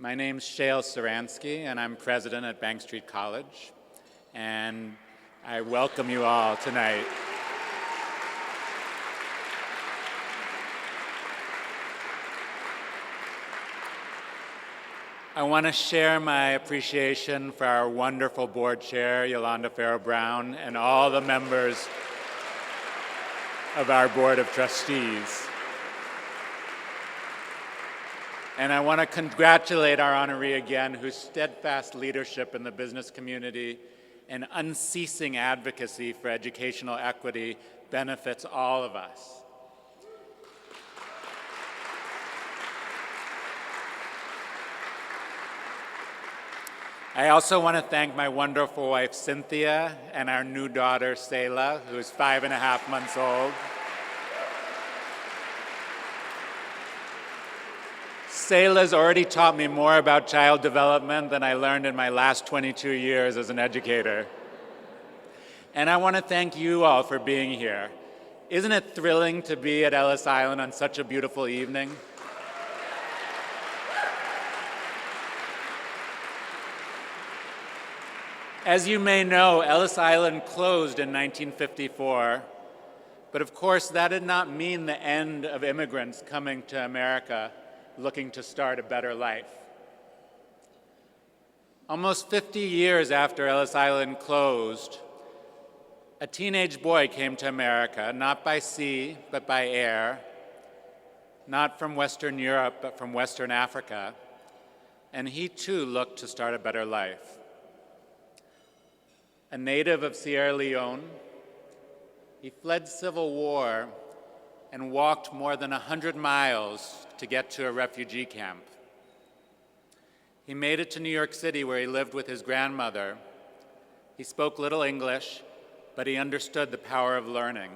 My name's Shael Polakow-Suransky, and I'm president at Bank Street College. And I welcome you all tonight. I want to share my appreciation for our wonderful board chair, Yolanda Farrow-Brown, and all the members of our board of trustees. And I want to congratulate our honoree again, whose steadfast leadership in the business community and unceasing advocacy for educational equity benefits all of us. I also want to thank my wonderful wife, Cynthia, and our new daughter, Selah, who is 5.5 months old. Selah's already taught me more about child development than I learned in my last 22 years as an educator. And I want to thank you all for being here. Isn't it thrilling to be at Ellis Island on such a beautiful evening? As you may know, Ellis Island closed in 1954, but of course that did not mean the end of immigrants coming to America looking to start a better life. Almost 50 years after Ellis Island closed, a teenage boy came to America, not by sea, but by air, not from Western Europe, but from Western Africa, and he too looked to start a better life. A native of Sierra Leone, he fled civil war and walked more than 100 miles to get to a refugee camp. He made it to New York City, where he lived with his grandmother. He spoke little English, but he understood the power of learning.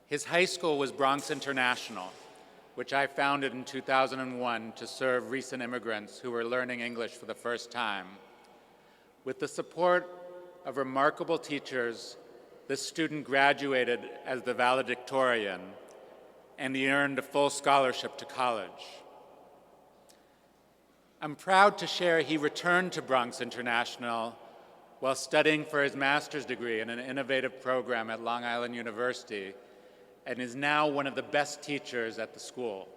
His high school was Bronx International, which I founded in 2001 to serve recent immigrants who were learning English for the first time. With the support of remarkable teachers, this student graduated as the valedictorian, and he earned a full scholarship to college. I'm proud to share he returned to Bronx International while studying for his master's degree in an innovative program at Long Island University, and is now one of the best teachers at the school.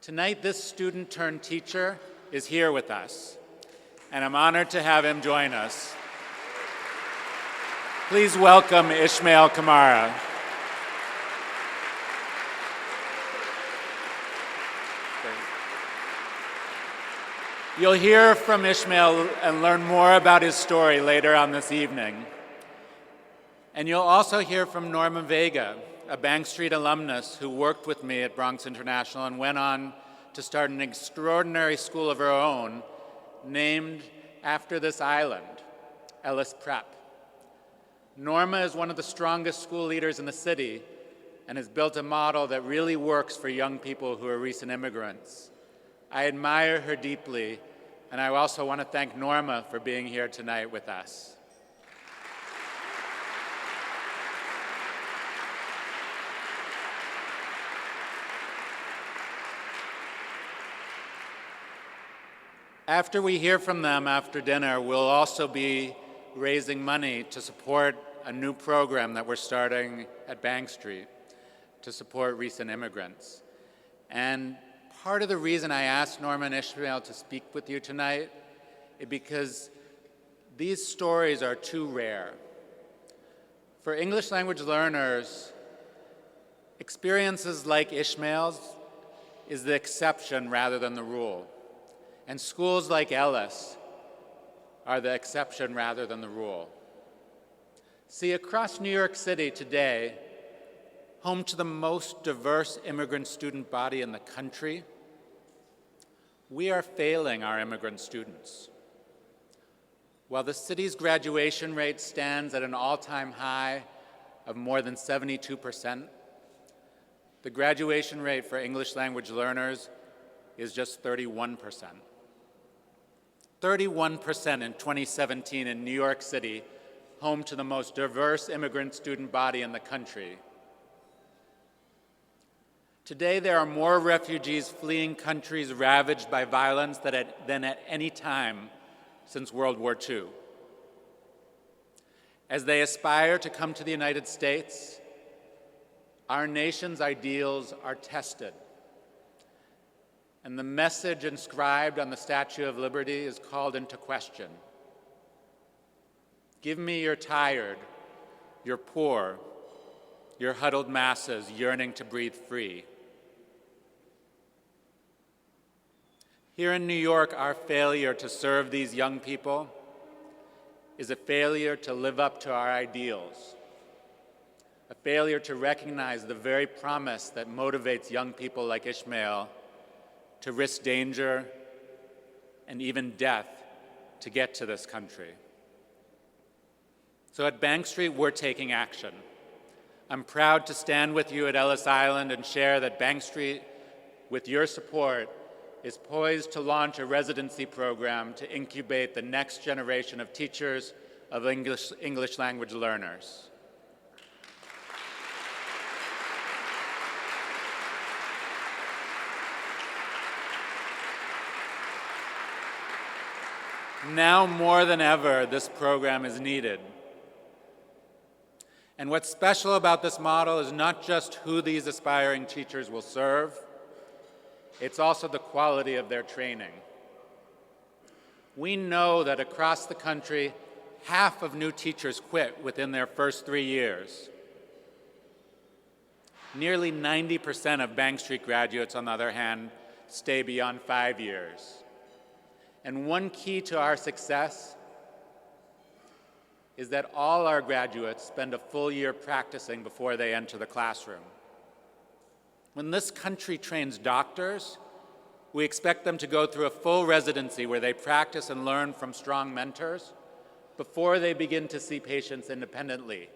Tonight, this student turned teacher is here with us, and I'm honored to have him join us. Please welcome Ishmael Kamara. You'll hear from Ishmael and learn more about his story later on this evening. And you'll also hear from Norma Vega, a Bank Street alumnus who worked with me at Bronx International and went on to start an extraordinary school of her own named after this island, Ellis Prep. Norma is one of the strongest school leaders in the city and has built a model that really works for young people who are recent immigrants. I admire her deeply, and I also want to thank Norma for being here tonight with us. After we hear from them after dinner, we'll also be raising money to support a new program that we're starting at Bank Street to support recent immigrants. And part of the reason I asked Norma and Ishmael to speak with you tonight is because these stories are too rare. For English language learners, experiences like Ishmael's is the exception rather than the rule. And schools like Ellis are the exception rather than the rule. See, across New York City today, home to the most diverse immigrant student body in the country, we are failing our immigrant students. While the city's graduation rate stands at an all-time high of more than 72%, the graduation rate for English language learners is just 31%. 31% in 2017 in New York City, home to the most diverse immigrant student body in the country. Today, there are more refugees fleeing countries ravaged by violence than at any time since World War II. As they aspire to come to the United States, our nation's ideals are tested. And the message inscribed on the Statue of Liberty is called into question. Give me your tired, your poor, your huddled masses yearning to breathe free. Here in New York, our failure to serve these young people is a failure to live up to our ideals, a failure to recognize the very promise that motivates young people like Ishmael to risk danger and even death to get to this country. So at Bank Street, we're taking action. I'm proud to stand with you at Ellis Island and share that Bank Street, with your support, is poised to launch a residency program to incubate the next generation of teachers of English language learners. Now more than ever, this program is needed. And what's special about this model is not just who these aspiring teachers will serve, it's also the quality of their training. We know that across the country, half of new teachers quit within their first 3 years. Nearly 90% of Bank Street graduates, on the other hand, stay beyond 5 years. And one key to our success is that all our graduates spend a full year practicing before they enter the classroom. When this country trains doctors, we expect them to go through a full residency where they practice and learn from strong mentors before they begin to see patients independently.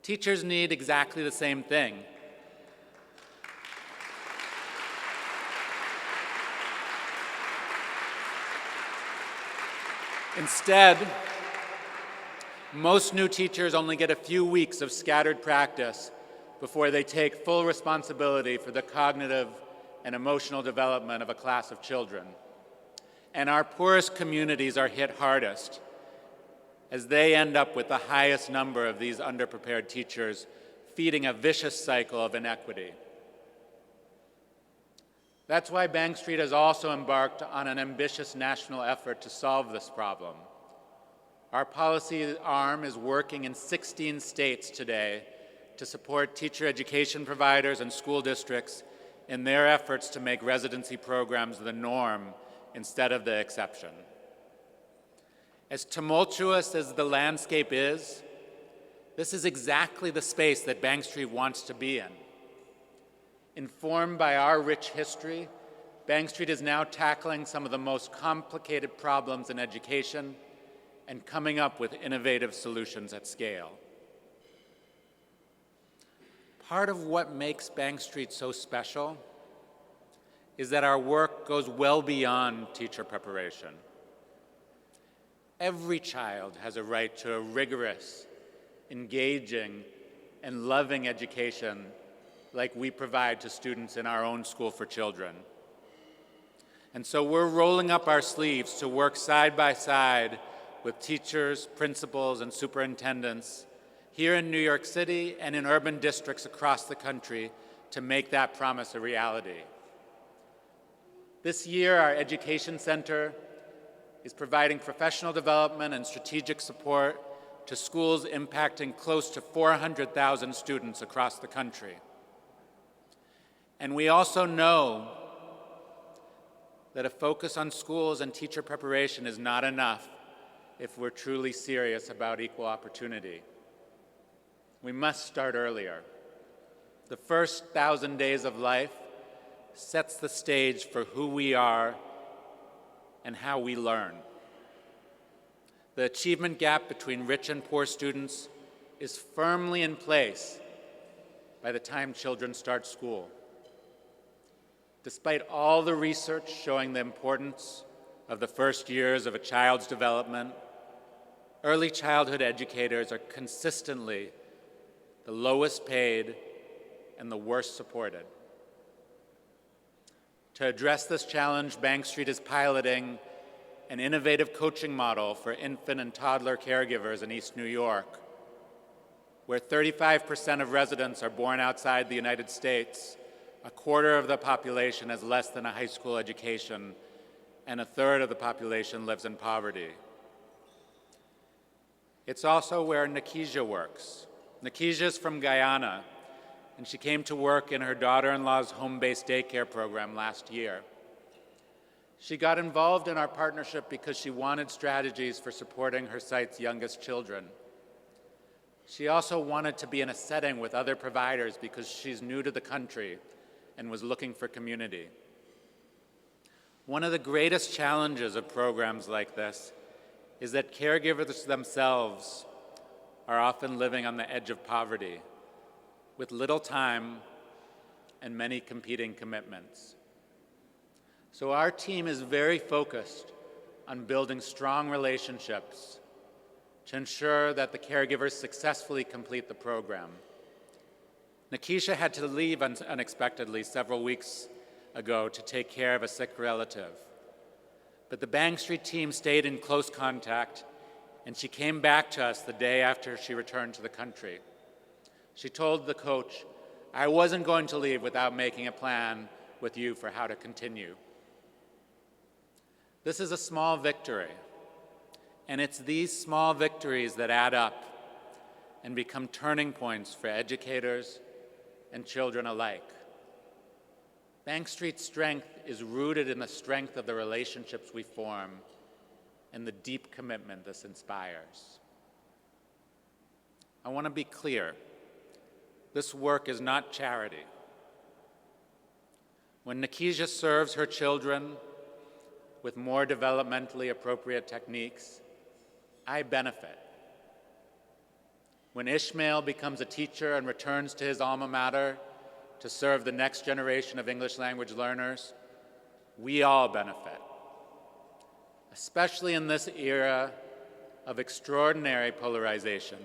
Teachers need exactly the same thing. Instead, most new teachers only get a few weeks of scattered practice before they take full responsibility for the cognitive and emotional development of a class of children. And our poorest communities are hit hardest, as they end up with the highest number of these underprepared teachers, feeding a vicious cycle of inequity. That's why Bank Street has also embarked on an ambitious national effort to solve this problem. Our policy arm is working in 16 states today to support teacher education providers and school districts in their efforts to make residency programs the norm instead of the exception. As tumultuous as the landscape is, this is exactly the space that Bank Street wants to be in. Informed by our rich history, Bank Street is now tackling some of the most complicated problems in education and coming up with innovative solutions at scale. Part of what makes Bank Street so special is that our work goes well beyond teacher preparation. Every child has a right to a rigorous, engaging, and loving education like we provide to students in our own school for children. And so we're rolling up our sleeves to work side by side with teachers, principals, and superintendents here in New York City and in urban districts across the country to make that promise a reality. This year, our Education Center is providing professional development and strategic support to schools impacting close to 400,000 students across the country. And we also know that a focus on schools and teacher preparation is not enough if we're truly serious about equal opportunity. We must start earlier. The first 1,000 days of life sets the stage for who we are and how we learn. The achievement gap between rich and poor students is firmly in place by the time children start school. Despite all the research showing the importance of the first years of a child's development, early childhood educators are consistently the lowest paid and the worst supported. To address this challenge, Bank Street is piloting an innovative coaching model for infant and toddler caregivers in East New York, where 35% of residents are born outside the United States, a quarter of the population has less than a high school education, and a third of the population lives in poverty. It's also where Nikisha works. Nikisha is from Guyana, and she came to work in her daughter-in-law's home-based daycare program last year. She got involved in our partnership because she wanted strategies for supporting her site's youngest children. She also wanted to be in a setting with other providers because she's new to the country and was looking for community. One of the greatest challenges of programs like this is that caregivers themselves are often living on the edge of poverty, with little time and many competing commitments. So our team is very focused on building strong relationships to ensure that the caregivers successfully complete the program. Nikisha had to leave unexpectedly several weeks ago to take care of a sick relative. But the Bank Street team stayed in close contact, and she came back to us the day after she returned to the country. She told the coach, "I wasn't going to leave without making a plan with you for how to continue." This is a small victory, and it's these small victories that add up and become turning points for educators and children alike. Bank Street's strength is rooted in the strength of the relationships we form and the deep commitment this inspires. I want to be clear. This work is not charity. When Nikisha serves her children with more developmentally appropriate techniques, I benefit. When Ishmael becomes a teacher and returns to his alma mater to serve the next generation of English language learners, we all benefit. Especially in this era of extraordinary polarization,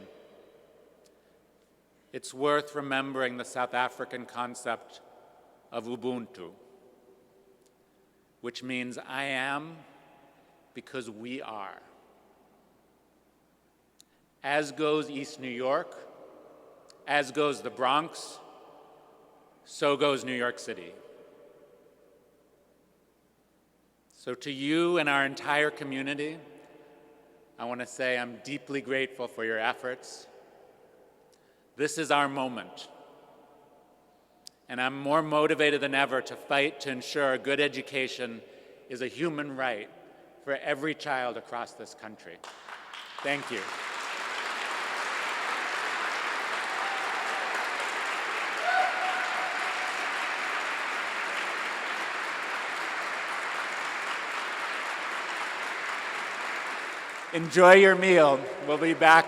it's worth remembering the South African concept of Ubuntu, which means I am because we are. As goes East New York, as goes the Bronx, so goes New York City. So to you and our entire community, I want to say I'm deeply grateful for your efforts. This is our moment. And I'm more motivated than ever to fight to ensure a good education is a human right for every child across this country. Thank you. Enjoy your meal. We'll be back